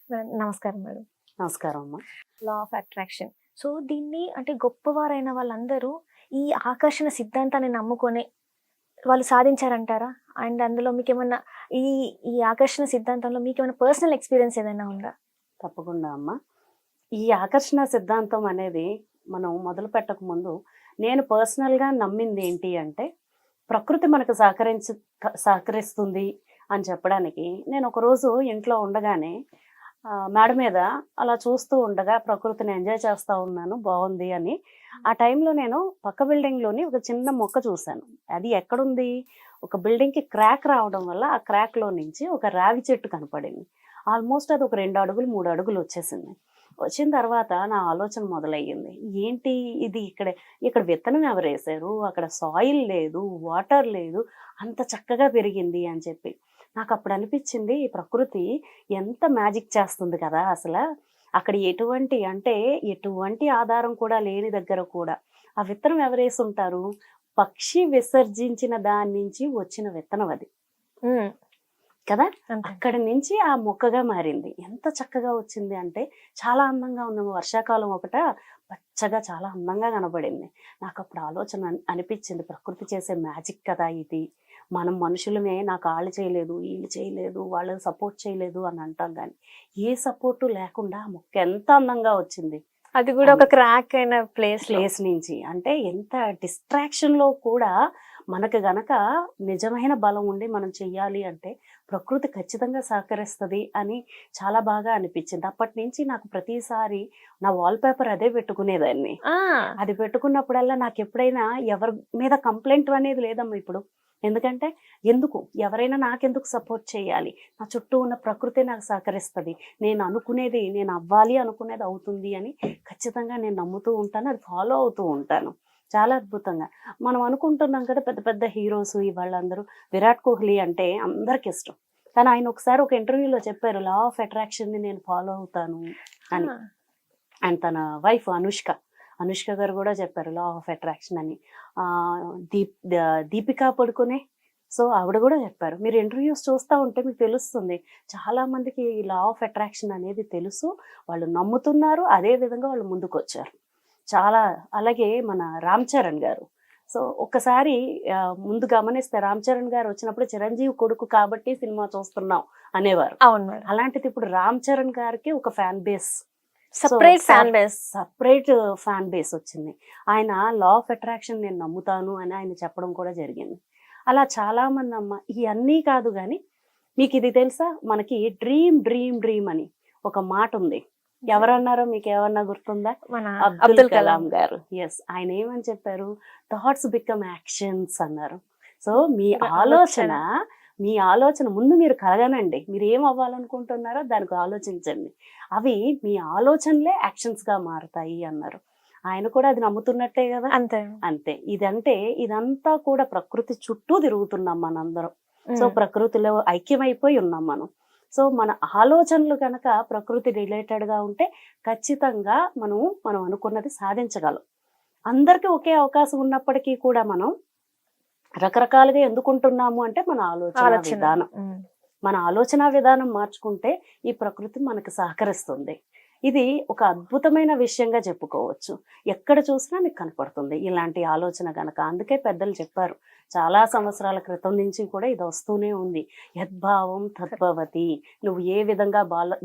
నమస్కారం మేడం. నమస్కారం అమ్మా. Law of attraction. సో, దీన్ని అంటే గొప్పవారైన వాళ్ళందరూ ఈ ఆకర్షణ సిద్ధాంతాన్ని నమ్ముకొని వాళ్ళు సాధించారంటారా? అండ్ అందులో మీకేమన్నా ఈ ఈ ఆకర్షణ సిద్ధాంతంలో మీకేమైనా పర్సనల్ ఎక్స్‌పీరియన్స్ ఏదైనా ఉందా? తప్పకుండా అమ్మా. ఈ ఆకర్షణ సిద్ధాంతం అనేది మనం మొదలు పెట్టక ముందు నేను పర్సనల్గా నమ్మింది ఏంటి అంటే, ప్రకృతి మనకు సహకరిస్తుంది అని చెప్పడానికి నేను ఒకరోజు ఇంట్లో ఉండగానే మేడ మీద అలా చూస్తూ ఉండగా ప్రకృతిని ఎంజాయ్ చేస్తూ ఉన్నాను, బాగుంది అని. ఆ టైంలో నేను పక్క బిల్డింగ్లోని ఒక చిన్న మొక్క చూశాను. అది ఎక్కడుంది, ఒక బిల్డింగ్కి క్రాక్ రావడం వల్ల ఆ క్రాక్లో నుంచి ఒక రావి చెట్టు కనపడింది. ఆల్మోస్ట్ అది ఒక 2 అడుగులు 3 అడుగులు వచ్చేసింది. వచ్చిన తర్వాత నా ఆలోచన మొదలయ్యింది. ఏంటి ఇది, ఇక్కడ విత్తనం ఎవరు వేశారు, అక్కడ సాయిల్ లేదు, వాటర్ లేదు, అంత చక్కగా పెరిగింది అని చెప్పి నాకు అప్పుడు అనిపించింది, ఈ ప్రకృతి ఎంత మ్యాజిక్ చేస్తుంది కదా అసలు. అక్కడ ఎటువంటి ఆధారం కూడా లేని దగ్గర కూడా ఆ విత్తనం ఎవరేసి ఉంటారు, పక్షి విసర్జించిన దాని నుంచి వచ్చిన విత్తనం అది కదా. అక్కడ నుంచి ఆ మొక్కగా మారింది. ఎంత చక్కగా వచ్చింది అంటే చాలా అందంగా ఉంది. వర్షాకాలం పచ్చగా చాలా అందంగా కనబడింది. నాకు అప్పుడు ఆలోచన అనిపించింది, ప్రకృతి చేసే మ్యాజిక్ కదా ఇది. మనం మనుషులమే నాకు వాళ్ళు చేయలేదు, వీళ్ళు చేయలేదు, వాళ్ళని సపోర్ట్ చేయలేదు అని అంటాం, కానీ ఏ సపోర్టు లేకుండా ఆ మొక్క ఎంత అందంగా వచ్చింది. అది కూడా ఒక క్రాక్ అయిన ప్లేస్ నుంచి. అంటే ఎంత డిస్ట్రాక్షన్లో కూడా మనకు గనక నిజమైన బలం ఉండి మనం చెయ్యాలి అంటే ప్రకృతి ఖచ్చితంగా సహకరిస్తుంది అని చాలా బాగా అనిపించింది. అప్పటి నుంచి నాకు ప్రతిసారి నా వాల్ పేపర్ అదే పెట్టుకునేదాన్ని. అది పెట్టుకున్నప్పుడల్లా నాకు ఎప్పుడైనా ఎవరి మీద కంప్లైంట్ అనేది లేదమ్మా ఇప్పుడు. ఎందుకంటే ఎవరైనా నాకెందుకు సపోర్ట్ చేయాలి, నా చుట్టూ ఉన్న ప్రకృతి నాకు సహకరిస్తుంది, నేను అవ్వాలి అనుకునేది అవుతుంది అని ఖచ్చితంగా నేను నమ్ముతూ ఉంటాను, అది ఫాలో అవుతూ ఉంటాను. చాలా అద్భుతంగా మనం అనుకుంటున్నాం కదా, పెద్ద పెద్ద హీరోస్ వాళ్ళందరూ. విరాట్ కోహ్లీ అంటే అందరికి ఇష్టం, కానీ ఆయన ఒకసారి ఒక ఇంటర్వ్యూలో చెప్పారు, లా ఆఫ్ అట్రాక్షన్ని నేను ఫాలో అవుతాను అని. అండ్ తన వైఫ్ అనుష్క గారు కూడా చెప్పారు లా ఆఫ్ అట్రాక్షన్ అని. దీపికా పడుకునే, సో ఆవిడ కూడా చెప్పారు. మీరు ఇంటర్వ్యూస్ చూస్తూ ఉంటే మీకు తెలుస్తుంది, చాలా మందికి ఈ లా ఆఫ్ అట్రాక్షన్ అనేది తెలుసు, వాళ్ళు నమ్ముతున్నారు, అదే విధంగా వాళ్ళు ముందుకు వచ్చారు చాలా. అలాగే మన రామ్ చరణ్ గారు, సో ఒక్కసారి ముందు గమనిస్తే రామ్ చరణ్ గారు వచ్చినప్పుడు చిరంజీవి కొడుకు కాబట్టి సినిమా చూస్తున్నాం అనేవారు. అవును. అలాంటిది ఇప్పుడు రామ్ చరణ్ గారికి ఒక fan base, separate fan base వచ్చింది. ఆయన లా ఆఫ్ అట్రాక్షన్ నేను నమ్ముతాను అని ఆయన చెప్పడం కూడా జరిగింది. అలా చాలా మంది అమ్మ. ఇవన్నీ కాదు కానీ మీకు ఇది తెలుసా, మనకి డ్రీమ్ అని ఒక మాట ఉంది. ఎవరన్నారో మీకు ఏమన్నా గుర్తుందా? అబ్దుల్ కలాం గారు. ఎస్, ఆయన ఏమని చెప్పారు, థాట్స్ బికమ్ యాక్షన్స్ అన్నారు. సో మీ ఆలోచన ముందు మీరు కలగనండి, మీరు ఏం అవ్వాలనుకుంటున్నారో దానికి ఆలోచించండి, అవి మీ ఆలోచనలే యాక్షన్స్ గా మారుతాయి అన్నారు. ఆయన కూడా అది నమ్ముతున్నట్టే కదా. అంతే ఇదంతా కూడా ప్రకృతి చుట్టూ తిరుగుతున్నాం మనందరం. సో ప్రకృతిలో ఐక్యమైపోయి ఉన్నాం మనం. సో మన ఆలోచనలు కనుక ప్రకృతి రిలేటెడ్ గా ఉంటే ఖచ్చితంగా మనం అనుకున్నది సాధించగలం. అందరికీ ఒకే అవకాశం ఉన్నప్పటికీ కూడా మనం రకరకాలుగా ఎందుకుంటున్నాము అంటే మన ఆలోచన విధానం మార్చుకుంటే ఈ ప్రకృతి మనకు సహకరిస్తుంది. ఇది ఒక అద్భుతమైన విషయంగా చెప్పుకోవచ్చు. ఎక్కడ చూసినా మీకు కనపడుతుంది ఇలాంటి ఆలోచన గనక. అందుకే పెద్దలు చెప్పారు, చాలా సంవత్సరాల క్రితం నుంచి కూడా ఇది వస్తూనే ఉంది. యద్భావం తద్భవతి, నువ్వు ఏ విధంగా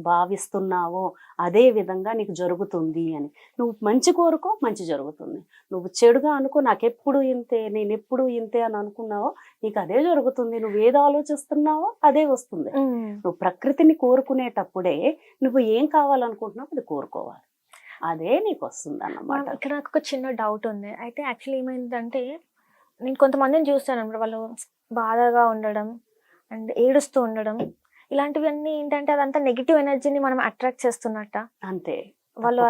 భావిస్తున్నావో అదే విధంగా నీకు జరుగుతుంది అని. నువ్వు మంచి కోరుకో, మంచి జరుగుతుంది. నువ్వు చెడుగా అనుకో, నాకెప్పుడు ఇంతే, నేను ఎప్పుడు ఇంతే అని అనుకున్నావో నీకు అదే జరుగుతుంది. నువ్వు ఏది ఆలోచిస్తున్నావో అదే వస్తుంది. నువ్వు ప్రకృతిని కోరుకునేటప్పుడే నువ్వు ఏం కావాలనుకుంటున్నావు అది కోరుకోవాలి, అదే నీకు వస్తుంది అన్నమాట. ఇక్కడ నాకు ఒక చిన్న డౌట్ ఉంది. అయితే యాక్చువల్లీ ఏమైందంటే, నేను కొంతమందిని చూస్తాను అన్నమాట, వాళ్ళు బాధగా ఉండడం అండ్ ఏడుస్తూ ఉండడం, ఇలాంటివన్నీ ఏంటంటే అదంతా నెగిటివ్ ఎనర్జీని మనం అట్రాక్ట్ చేస్తున్నట్ట. అంతే వాళ్ళు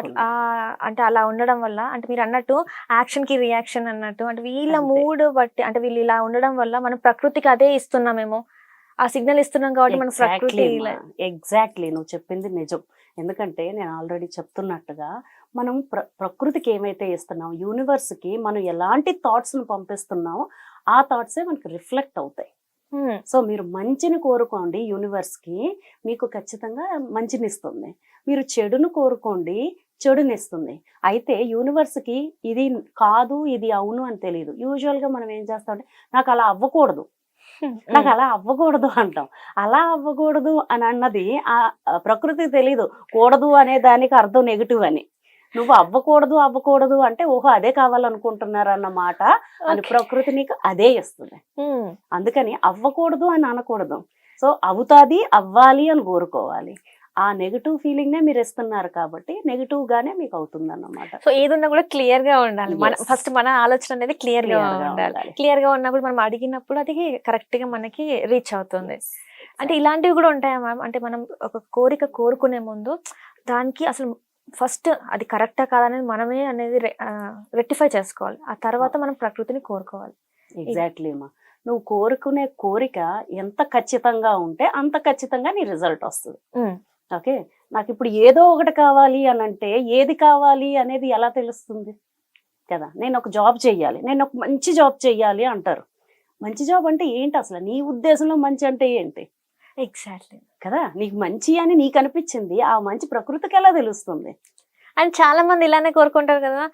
అంటే అలా ఉండడం వల్ల, అంటే మీరు అన్నట్టు యాక్షన్ కి రియాక్షన్ అన్నట్టు, అంటే వీళ్ళ మూడ్ బట్టి, అంటే వీళ్ళు ఇలా ఉండడం వల్ల మనం ప్రకృతికి అదే ఇస్తున్నామేమో, ఆ సిగ్నల్ ఇస్తున్నాం కాబట్టి మన ప్రకృతి. ఎగ్జాక్ట్లీ నువ్వు చెప్పింది నిజం. ఎందుకంటే నేను ఆల్రెడీ చెప్తున్నట్టుగా మనం ప్రకృతికి ఏమైతే ఇస్తున్నాం, యూనివర్స్కి మనం ఎలాంటి థాట్స్ను పంపిస్తున్నామో ఆ థాట్సే మనకి రిఫ్లెక్ట్ అవుతాయి. సో మీరు మంచిని కోరుకోండి, యూనివర్స్ కి మీకు ఖచ్చితంగా మంచినిస్తుంది. మీరు చెడును కోరుకోండి, చెడునిస్తుంది. అయితే యూనివర్స్ కి ఇది కాదు ఇది అవును అని తెలియదు. యూజువల్ గా మనం ఏం చేస్తామంటే నాకు అలా అవ్వకూడదు, నాకు అలా అవ్వకూడదు అంటాం. అలా అవ్వకూడదు అని అన్నది ఆ ప్రకృతికి తెలీదు. కూడదు అనే దానికి అర్థం నెగిటివ్ అని. నువ్వు అవ్వకూడదు అంటే ఓహో అదే కావాలనుకుంటున్నారు అన్నమాట అని ప్రకృతి నీకు అదే ఇస్తుంది. అందుకని అవ్వకూడదు అని అనకూడదు. సో అవుతాది, అవ్వాలి అని కోరుకోవాలి. ఆ నెగిటివ్ ఫీలింగ్ నే మీరు ఇస్తున్నారు కాబట్టి నెగిటివ్ గానే మీకు అవుతుంది అన్నమాట. సో ఏదున్నా కూడా క్లియర్ గా ఉండాలి. ఫస్ట్ మన ఆలోచన అనేది క్లియర్ గా ఉండాలి. క్లియర్ గా ఉన్నప్పుడు మనం అడిగినప్పుడు అది కరెక్ట్ గా మనకి రీచ్ అవుతుంది. అంటే ఇలాంటివి కూడా ఉంటాయా మ్యామ్? అంటే మనం ఒక కోరిక కోరుకునే ముందు దానికి అసలు ఫస్ట్ అది కరెక్టా కాదనేది మనమే అనేది రెక్టిఫై చేసుకోవాలి. ఆ తర్వాత మనం ప్రకృతిని కోరుకోవాలి. ఎగ్జాక్ట్లీ అమ్మా. నువ్వు కోరుకునే కోరిక ఎంత ఖచ్చితంగా ఉంటే అంత ఖచ్చితంగా నీ రిజల్ట్ వస్తుంది. ఓకే, నాకు ఇప్పుడు ఏదో ఒకటి కావాలి అని అంటే ఏది కావాలి అనేది ఎలా తెలుస్తుంది కదా? నేను ఒక జాబ్ చెయ్యాలి, నేను ఒక మంచి జాబ్ చెయ్యాలి అంటారు. మంచి జాబ్ అంటే ఏంటి అసలు? నీ ఉద్దేశంలో మంచి అంటే ఏంటి? ఎగ్జాక్ట్లీ కదా, నీకు మంచి అని నీకు అనిపించింది, ఆ మంచి ప్రకృతికి ఎలా తెలుస్తుంది? అండ్ చాలా మంది ఇలానే కోరుకుంటారు కదా,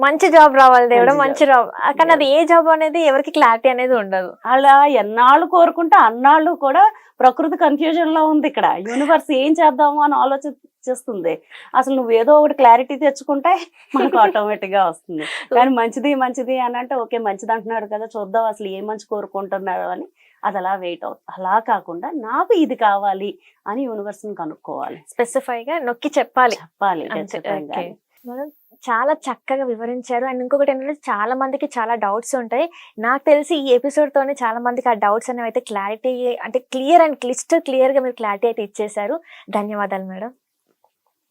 మంచి జాబ్ రావాలి దేవుడు, మంచి జాబ్. కానీ అది ఏ జాబ్ అనేది ఎవరికి క్లారిటీ అనేది ఉండదు. అలా ఎన్నాళ్ళు కోరుకుంటే అన్నాళ్ళు కూడా ప్రకృతి కన్ఫ్యూజన్ లో ఉంది. ఇక్కడ యూనివర్స్ ఏం చేద్దాము అని ఆలోచిస్తుంది. అసలు నువ్వు ఏదో ఒకటి క్లారిటీ తెచ్చుకుంటే మనకు ఆటోమేటిక్ గా వస్తుంది. కానీ మంచిది అని అంటే ఓకే మంచిది అంటున్నాడు కదా, చూద్దాం అసలు ఏ మంచి కోరుకుంటున్నాడు అని అది అలా వెయిట్ అవుతుంది. అలా కాకుండా నాకు ఇది కావాలి అని యూనివర్స్ ని కనుక్కోవాలి, స్పెసిఫై గా నొక్కి చెప్పాలి. మనం చాలా చక్కగా వివరించారు. అండ్ ఇంకొకటి ఏంటంటే చాలా మందికి చాలా డౌట్స్ ఉంటాయి. నాకు తెలిసి ఈ ఎపిసోడ్ తోనే చాలా మందికి ఆ డౌట్స్ అనేవి అయితే క్లారిటీ అంటే క్లియర్ అండ్ క్లిస్టర్ క్లియర్ గా మీరు క్లారిటీ అయితే ఇచ్చేసారు. ధన్యవాదాలు మేడం.